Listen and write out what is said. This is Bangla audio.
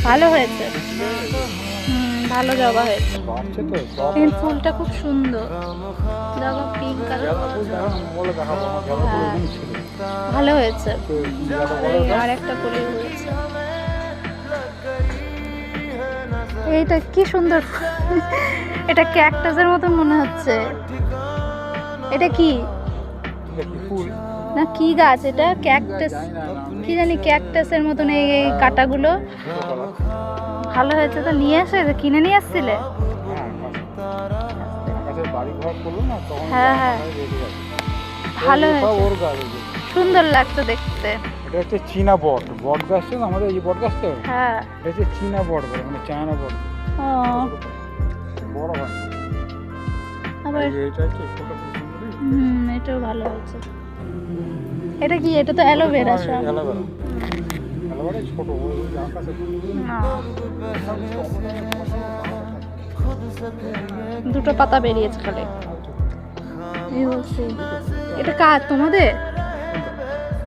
ভালো হয়েছে। ভালো জবা হয়েছে। এই ফুলটা খুব সুন্দর, জবা পিঙ্ক কালার। ভালো হয়েছে। আর একটা ফুল হয়েছে। এইটা কি সুন্দর, এটা ক্যাকটাসের মতন মনে হচ্ছে। এটা কি না কি গাছ এটা? ক্যাকটাস কি জানি, ক্যাকটাসের মতন এই কাটাগুলো। ভালো হয়েছে তো, নিয়ে আসে কিনে নিয়ে আসছিলে? হ্যাঁ হ্যাঁ, ভালো হয়েছে, সুন্দর লাগতো দেখতে। এটা হচ্ছে চীনা বট, বট গাছটা আমাদের এই বট গাছটা। হ্যাঁ, এটা হচ্ছে চীনা বট, মানে চায়না বট। ও বড় হয় আবার এটা হচ্ছে ছোট। এটাও ভালো হয়েছে। এটা কি? এটা তো অ্যালোভেরা সব। অ্যালোভেরা ছোট, ওই আকাশে দুটো পাতা বেরিয়েছে খালি। এই বলছি, এটা কার? তোমাদের?